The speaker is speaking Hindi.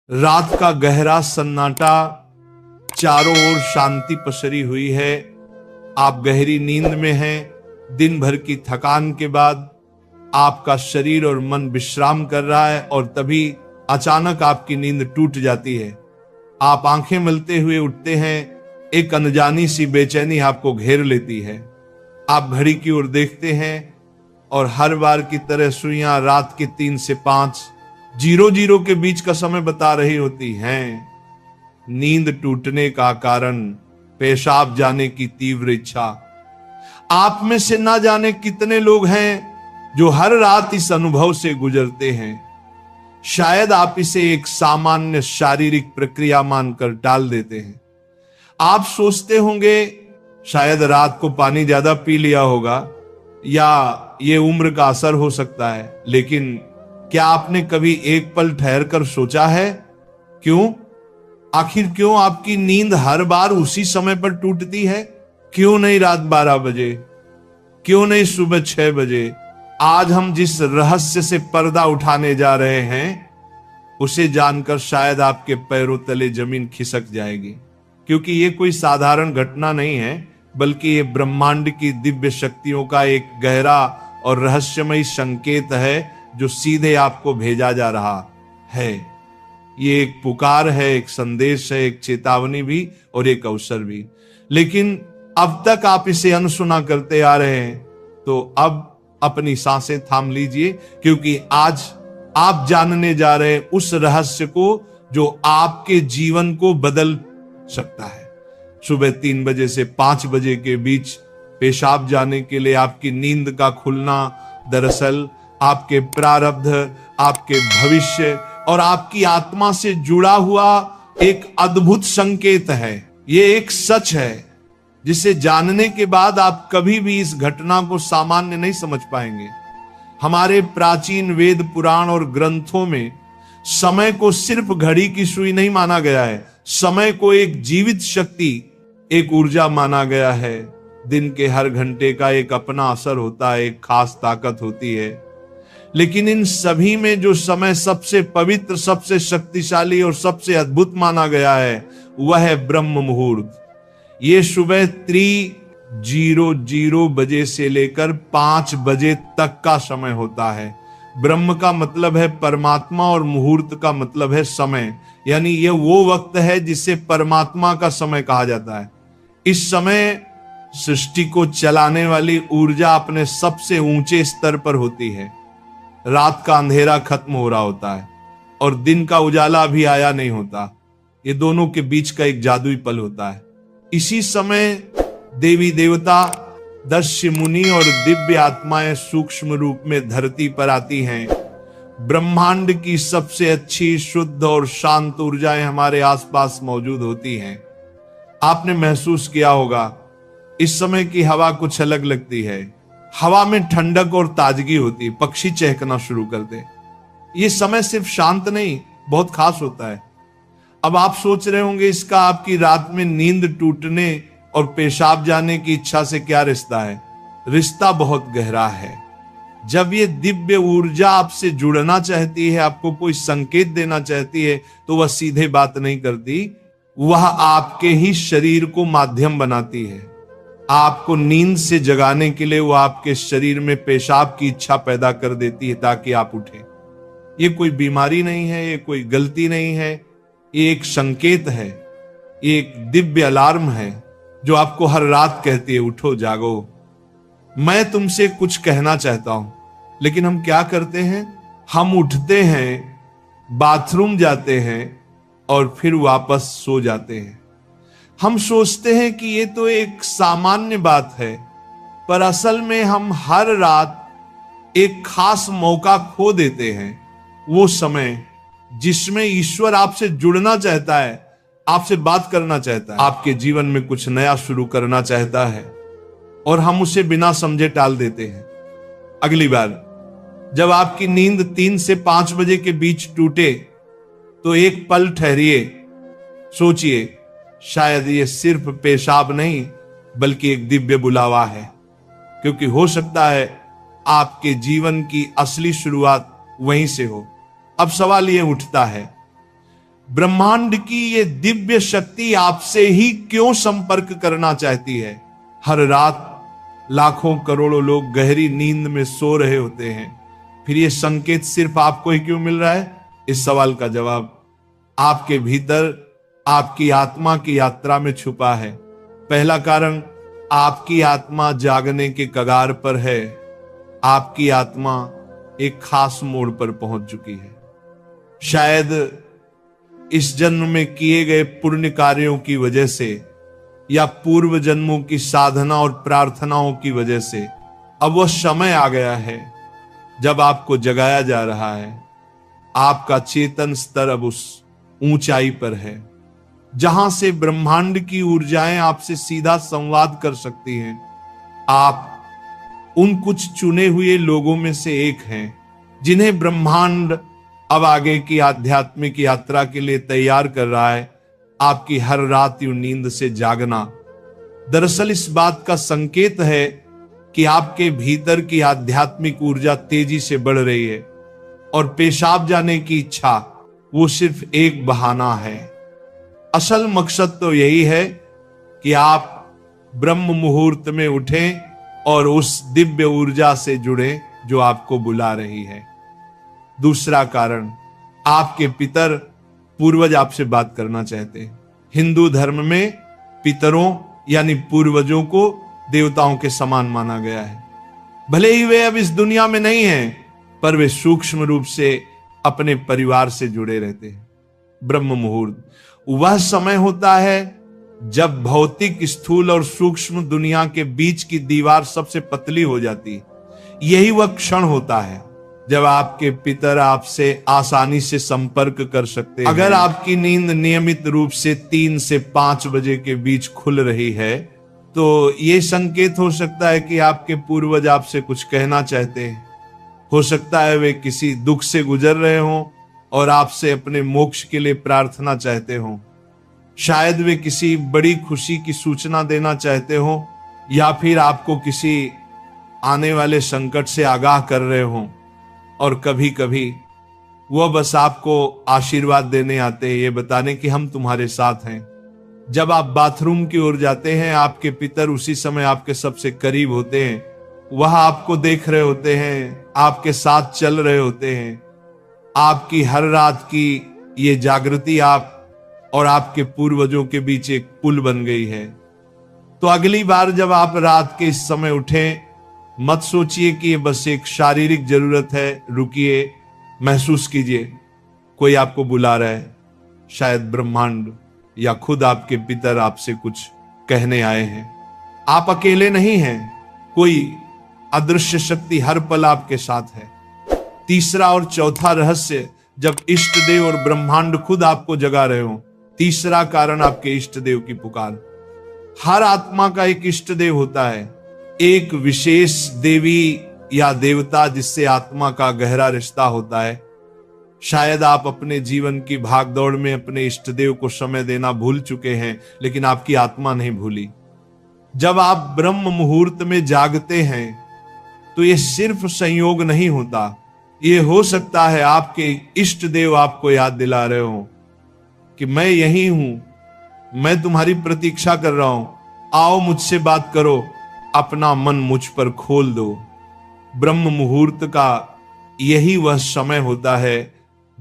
रात का गहरा सन्नाटा, चारों ओर शांति पसरी हुई है। आप गहरी नींद में हैं। दिन भर की थकान के बाद आपका शरीर और मन विश्राम कर रहा है और तभी अचानक आपकी नींद टूट जाती है। आप आंखें मलते हुए उठते हैं। एक अनजानी सी बेचैनी आपको घेर लेती है। आप घड़ी की ओर देखते हैं और हर बार की तरह सुइयां रात के 3 से 5 0 के बीच का समय बता रही होती हैं। नींद टूटने का कारण पेशाब जाने की तीव्र इच्छा। आप में से ना जाने कितने लोग हैं जो हर रात इस अनुभव से गुजरते हैं। शायद आप इसे एक सामान्य शारीरिक प्रक्रिया मानकर टाल देते हैं। आप सोचते होंगे शायद रात को पानी ज्यादा पी लिया होगा या ये उम्र का असर हो सकता है, लेकिन क्या आपने कभी एक पल ठहर कर सोचा है क्यों? आखिर क्यों आपकी नींद हर बार उसी समय पर टूटती है? क्यों नहीं रात 12 बजे? क्यों नहीं सुबह 6 बजे? आज हम जिस रहस्य से पर्दा उठाने जा रहे हैं उसे जानकर शायद आपके पैरों तले जमीन खिसक जाएगी, क्योंकि ये कोई साधारण घटना नहीं है, बल्कि ये ब्रह्मांड की दिव्य शक्तियों का एक गहरा और रहस्यमयी संकेत है जो सीधे आपको भेजा जा रहा है। ये एक पुकार है, एक संदेश है, एक चेतावनी भी और एक अवसर भी। लेकिन अब तक आप इसे अनसुना करते आ रहे हैं, तो अब अपनी सांसें थाम लीजिए, क्योंकि आज आप जानने जा रहे हैं उस रहस्य को जो आपके जीवन को बदल सकता है। सुबह 3 बजे से 5 बजे के बीच पेशाब जाने के लिए आपकी नींद का खुलना दरअसल आपके प्रारब्ध, आपके भविष्य और आपकी आत्मा से जुड़ा हुआ एक अद्भुत संकेत है। ये एक सच है जिसे जानने के बाद आप कभी भी इस घटना को सामान्य नहीं समझ पाएंगे। हमारे प्राचीन वेद पुराण और ग्रंथों में समय को सिर्फ घड़ी की सुई नहीं माना गया है। समय को एक जीवित शक्ति, एक ऊर्जा माना गया है। दिन के हर घंटे का एक अपना असर होता है, एक खास ताकत होती है। लेकिन इन सभी में जो समय सबसे पवित्र, सबसे शक्तिशाली और सबसे अद्भुत माना गया है वह है ब्रह्म मुहूर्त। ये सुबह 3:00 बजे से लेकर 5 बजे तक का समय होता है। ब्रह्म का मतलब है परमात्मा और मुहूर्त का मतलब है समय, यानी ये वो वक्त है जिसे परमात्मा का समय कहा जाता है। इस समय सृष्टि को चलाने वाली ऊर्जा अपने सबसे ऊंचे स्तर पर होती है। रात का अंधेरा खत्म हो रहा होता है और दिन का उजाला अभी आया नहीं होता। ये दोनों के बीच का एक जादुई पल होता है। इसी समय देवी देवता, दस्यु मुनि और दिव्य आत्माएं सूक्ष्म रूप में धरती पर आती हैं। ब्रह्मांड की सबसे अच्छी, शुद्ध और शांत ऊर्जाएं हमारे आसपास मौजूद होती हैं। आपने महसूस किया होगा इस समय की हवा कुछ अलग लगती है। हवा में ठंडक और ताजगी होती है, पक्षी चहकना शुरू करते। ये समय सिर्फ शांत नहीं, बहुत खास होता है। अब आप सोच रहे होंगे इसका आपकी रात में नींद टूटने और पेशाब जाने की इच्छा से क्या रिश्ता है? रिश्ता बहुत गहरा है। जब ये दिव्य ऊर्जा आपसे जुड़ना चाहती है, आपको कोई संकेत देना चाहती है, तो वह सीधे बात नहीं करती, वह आपके ही शरीर को माध्यम बनाती है। आपको नींद से जगाने के लिए वो आपके शरीर में पेशाब की इच्छा पैदा कर देती है ताकि आप उठें। ये कोई बीमारी नहीं है, ये कोई गलती नहीं है, ये एक संकेत है, ये एक दिव्य अलार्म है जो आपको हर रात कहती है उठो, जागो। मैं तुमसे कुछ कहना चाहता हूं, लेकिन हम क्या करते हैं? हम उठते हैं, बाथरूम जाते हैं और फिर वापस सो जाते हैं। हम सोचते हैं कि ये तो एक सामान्य बात है, पर असल में हम हर रात एक खास मौका खो देते हैं। वो समय जिसमें ईश्वर आपसे जुड़ना चाहता है, आपसे बात करना चाहता है, आपके जीवन में कुछ नया शुरू करना चाहता है, और हम उसे बिना समझे टाल देते हैं। अगली बार जब आपकी नींद 3 से 5 बजे के बीच टूटे तो एक पल ठहरिए, सोचिए, शायद ये सिर्फ पेशाब नहीं बल्कि एक दिव्य बुलावा है, क्योंकि हो सकता है आपके जीवन की असली शुरुआत वहीं से हो। अब सवाल ये उठता है, ब्रह्मांड की ये दिव्य शक्ति आपसे ही क्यों संपर्क करना चाहती है? हर रात लाखों करोड़ों लोग गहरी नींद में सो रहे होते हैं, फिर ये संकेत सिर्फ आपको ही क्यों मिल रहा है? इस सवाल का जवाब आपके भीतर आपकी आत्मा की यात्रा में छुपा है। पहला कारण, आपकी आत्मा जागने के कगार पर है। आपकी आत्मा एक खास मोड़ पर पहुंच चुकी है। शायद इस जन्म में किए गए पुण्य कार्यों की वजह से या पूर्व जन्मों की साधना और प्रार्थनाओं की वजह से अब वह समय आ गया है जब आपको जगाया जा रहा है। आपका चेतन स्तर अब उस ऊंचाई पर है जहां से ब्रह्मांड की ऊर्जाएं आपसे सीधा संवाद कर सकती हैं। आप उन कुछ चुने हुए लोगों में से एक हैं जिन्हें ब्रह्मांड अब आगे की आध्यात्मिक यात्रा के लिए तैयार कर रहा है। आपकी हर रात यूं नींद से जागना दरअसल इस बात का संकेत है कि आपके भीतर की आध्यात्मिक ऊर्जा तेजी से बढ़ रही है और पेशाब जाने की इच्छा वो सिर्फ एक बहाना है। असल मकसद तो यही है कि आप ब्रह्म मुहूर्त में उठें और उस दिव्य ऊर्जा से जुड़े जो आपको बुला रही है। दूसरा कारण, आपके पितर पूर्वज आपसे बात करना चाहते हैं। हिंदू धर्म में पितरों यानी पूर्वजों को देवताओं के समान माना गया है। भले ही वे अब इस दुनिया में नहीं हैं, पर वे सूक्ष्म रूप से अपने परिवार से जुड़े रहते हैं। ब्रह्म मुहूर्त वह समय होता है जब भौतिक, स्थूल और सूक्ष्म दुनिया के बीच की दीवार सबसे पतली हो जाती है। यही वह क्षण होता है जब आपके पितर आपसे आसानी से संपर्क कर सकते हैं। अगर आपकी नींद नियमित रूप से 3 से 5 बजे के बीच खुल रही है तो यह संकेत हो सकता है कि आपके पूर्वज आपसे कुछ कहना चाहते हैं। हो सकता है वे किसी दुख से गुजर रहे हों और आपसे अपने मोक्ष के लिए प्रार्थना चाहते हों। शायद वे किसी बड़ी खुशी की सूचना देना चाहते हों या फिर आपको किसी आने वाले संकट से आगाह कर रहे हों। और कभी कभी वह बस आपको आशीर्वाद देने आते हैं, ये बताने कि हम तुम्हारे साथ हैं। जब आप बाथरूम की ओर जाते हैं, आपके पितर उसी समय आपके सबसे करीब होते हैं। वह आपको देख रहे होते हैं, आपके साथ चल रहे होते हैं। आपकी हर रात की ये जागृति आप और आपके पूर्वजों के बीच एक पुल बन गई है। तो अगली बार जब आप रात के इस समय उठें, मत सोचिए कि ये बस एक शारीरिक जरूरत है। रुकिए, महसूस कीजिए कोई आपको बुला रहा है। शायद ब्रह्मांड या खुद आपके पितर आपसे कुछ कहने आए हैं। आप अकेले नहीं हैं, कोई अदृश्य शक्ति हर पल आपके साथ है। तीसरा और चौथा रहस्य, जब इष्ट देव और ब्रह्मांड खुद आपको जगा रहे हो। तीसरा कारण, आपके इष्ट देव की पुकार। हर आत्मा का एक इष्ट देव होता है, एक विशेष देवी या देवता जिससे आत्मा का गहरा रिश्ता होता है। शायद आप अपने जीवन की भागदौड़ में अपने इष्ट देव को समय देना भूल चुके हैं, लेकिन आपकी आत्मा नहीं भूली। जब आप ब्रह्म मुहूर्त में जागते हैं तो यह सिर्फ संयोग नहीं होता, ये हो सकता है आपके इष्ट देव आपको याद दिला रहे हो कि मैं यही हूं, मैं तुम्हारी प्रतीक्षा कर रहा हूं, आओ मुझसे बात करो, अपना मन मुझ पर खोल दो। ब्रह्म मुहूर्त का यही वह समय होता है